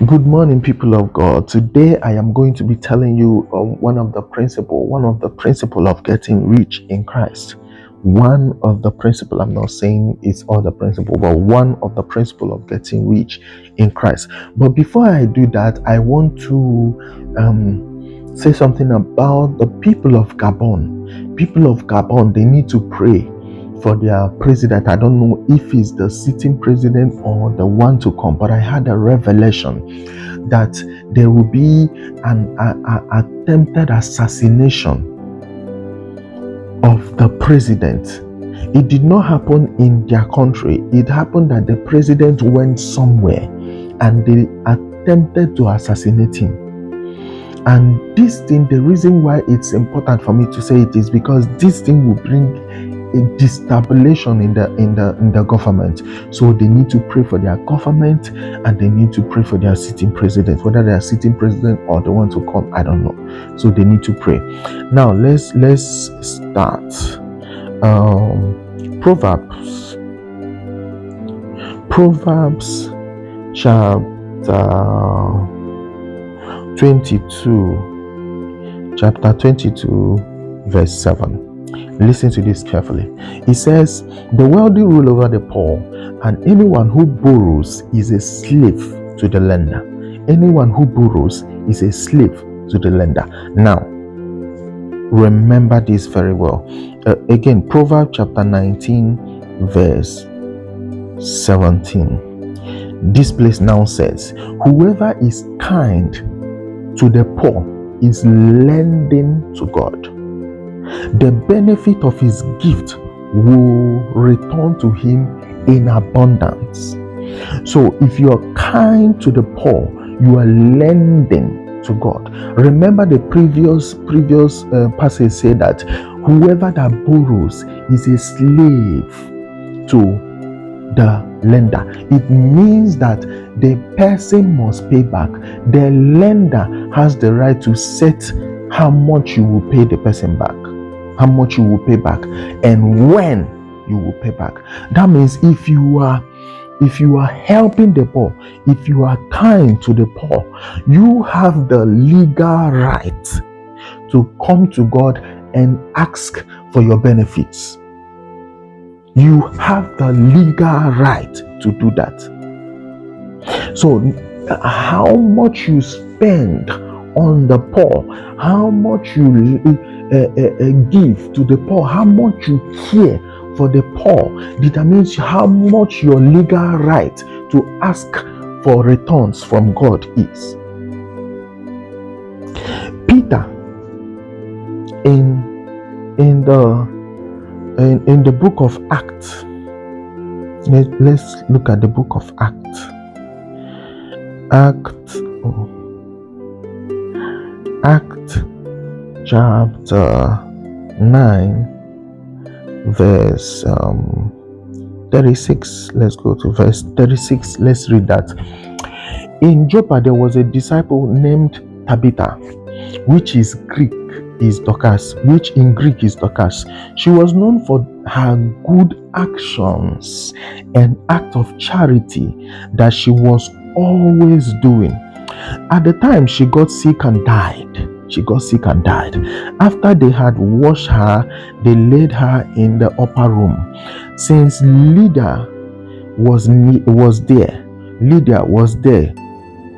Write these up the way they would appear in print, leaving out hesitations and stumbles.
Good morning, people of God. Today I am going to be telling you one of the principle of getting rich in Christ. One of the principle, I'm not saying it's all the principle, but one of the principle of getting rich in Christ. But before I do that, I want to say something about the people of Gabon. People of Gabon, they need to pray for their president. I don't know if it's the sitting president or the one to come, but I had a revelation that there will be an attempted assassination of the president. It did not happen in their country. It happened that the president went somewhere and they attempted to assassinate him. And this thing, the reason why it's important for me to say it is because this thing will bring a destabilization in the government. So they need to pray for their government and they need to pray for their sitting president, whether they are sitting president or the one to come, I don't know. So they need to pray. Now let's start. Proverbs chapter 22 verse 7. Listen to this carefully. It says, the wealthy rule over the poor, and anyone who borrows is a slave to the lender. Anyone who borrows is a slave to the lender. Now, remember this very well. Again, Proverbs chapter 19 verse 17. This place now says, whoever is kind to the poor is lending to God. The benefit of his gift will return to him in abundance. So if you are kind to the poor, you are lending to God. Remember the previous passage said that whoever that borrows is a slave to the lender. It means that the person must pay back. The lender has the right to set how much you will pay the person back, how much you will pay back, and when you will pay back. That means if you are helping the poor, if you are kind to the poor, you have the legal right to come to God and ask for your benefits. You have the legal right to do that. So how much you spend on the poor, how much you give to the poor, how much you care for the poor determines how much your legal right to ask for returns from God is. Peter in the book of Acts, let's look at the book of Acts chapter 9 verse 36. Let's go to verse 36. Let's read that. In Joppa there was a disciple named Tabitha, which in Greek is Dorcas. She was known for her good actions and act of charity that she was always doing. At the time she got sick and died. After they had washed her, they laid her in the upper room. Since Lydia was there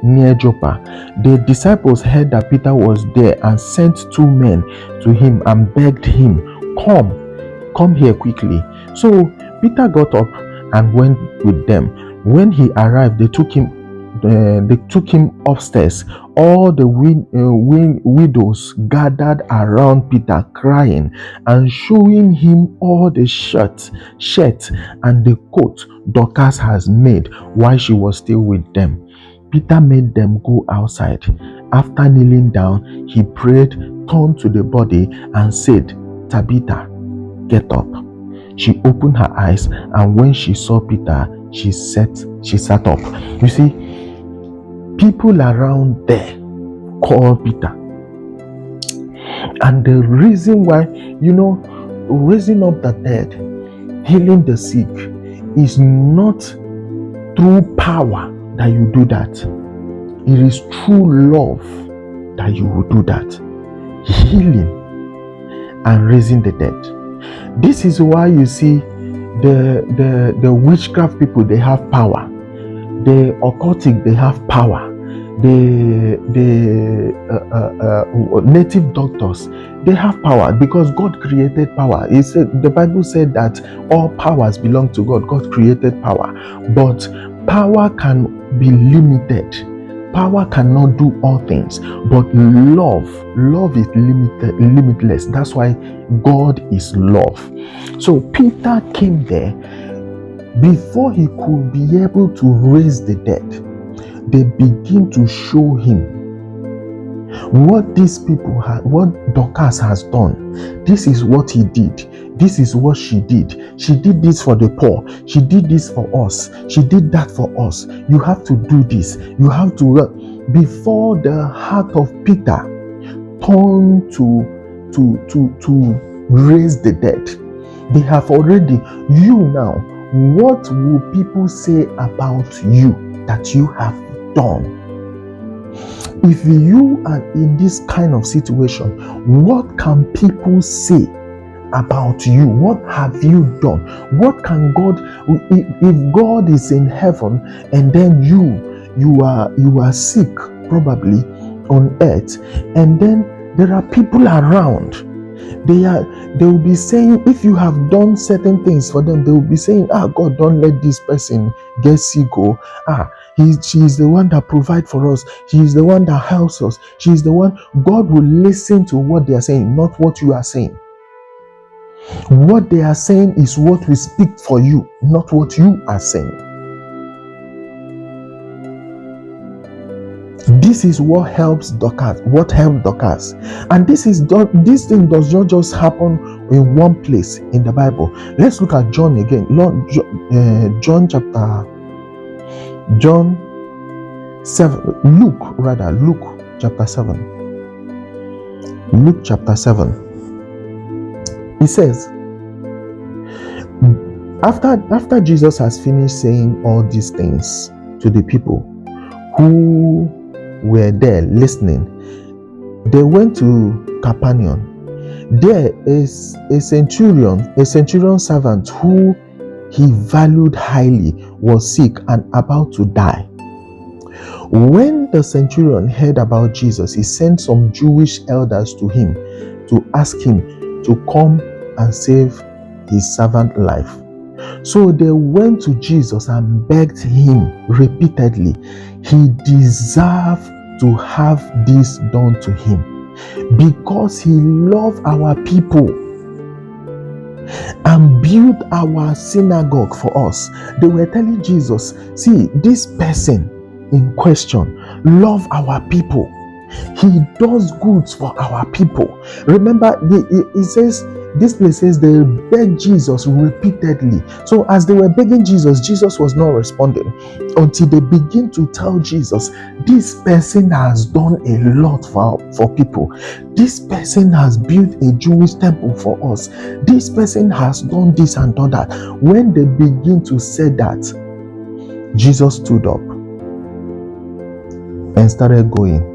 near Joppa, the disciples heard that Peter was there and sent 2 men to him and begged him, come here quickly. So Peter got up and went with them. When he arrived, they took him upstairs. All the widows gathered around Peter, crying and showing him all the shirt and the coat Dorcas has made while she was still with them. Peter made them go outside. After kneeling down, he prayed, turned to the body and said, Tabitha, get up. She opened her eyes, and when she saw Peter, she sat up. You see, people around there called Peter. And the reason why, raising up the dead, healing the sick is not through power that you do that. It is true love that you will do that. Healing and raising the dead. This is why you see the witchcraft people, they have power. The occultic, they have power. The native doctors, they have power because God created power. The Bible said that all powers belong to God. God created power, but power can be limited. Power cannot do all things, but love is limitless. That's why God is love. So Peter came there. Before he could be able to raise the dead, they begin to show him what these people what Dorcas has done. This is what he did. This is what she did. She did this for the poor. She did this for us. She did that for us. You have to do this. You have to. Before the heart of Peter turned to raise the dead, they have already. You now, what will people say about you that you have done? If you are in this kind of situation, what can people say about you? What have you done? What can God, if God is in heaven and then you are sick probably on earth, and then there are people around, they will be saying, if you have done certain things for them, they will be saying, God, don't let this person get sick. She is the one that provides for us. She is the one that helps us. She is the one. God will listen to what they are saying, not what you are saying. What they are saying is what will speak for you, not what you are saying. This is what helps Dorcas. What helped Dorcas, and this thing does not just happen in one place in the Bible. Let's look at John again. John 7. Luke chapter 7. Luke chapter 7. It says, after Jesus has finished saying all these things to the people who were there listening, they went to Capernaum. There is a centurion servant who he valued highly was sick and about to die. When the centurion heard about Jesus, he sent some Jewish elders to him to ask him to come and save his servant's life. So they went to Jesus and begged him repeatedly. He deserved to have this done to him because he loved our people and built our synagogue for us. They were telling Jesus, see, this person in question love our people. He does good for our people. Remember, it says, this place says they begged Jesus repeatedly. So as they were begging Jesus, Jesus was not responding until they begin to tell Jesus, this person has done a lot for people. This person has built a Jewish temple for us. This person has done this and done that. When they begin to say that, Jesus stood up and started going.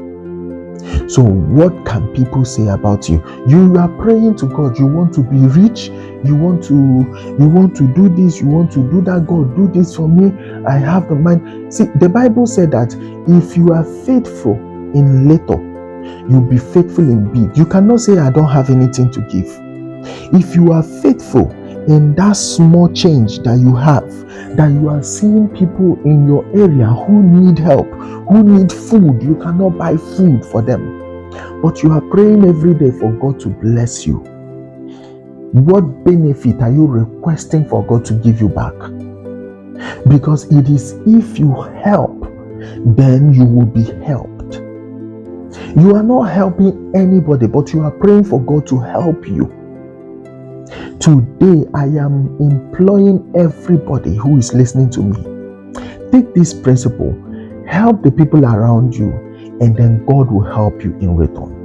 So what can people say about you? You are praying to God. You want to be rich. You want to do this. You want to do that. God, do this for me. I have the mind. See, the Bible said that if you are faithful in little, you'll be faithful in big. You cannot say, I don't have anything to give. If you are faithful in that small change that you have, that you are seeing people in your area who need help, who need food, you cannot buy food for them, but you are praying every day for God to bless you. What benefit are you requesting for God to give you back? Because it is if you help, then you will be helped. You are not helping anybody, but you are praying for God to help you. Today, I am imploring everybody who is listening to me. Take this principle, help the people around you, and then God will help you in return.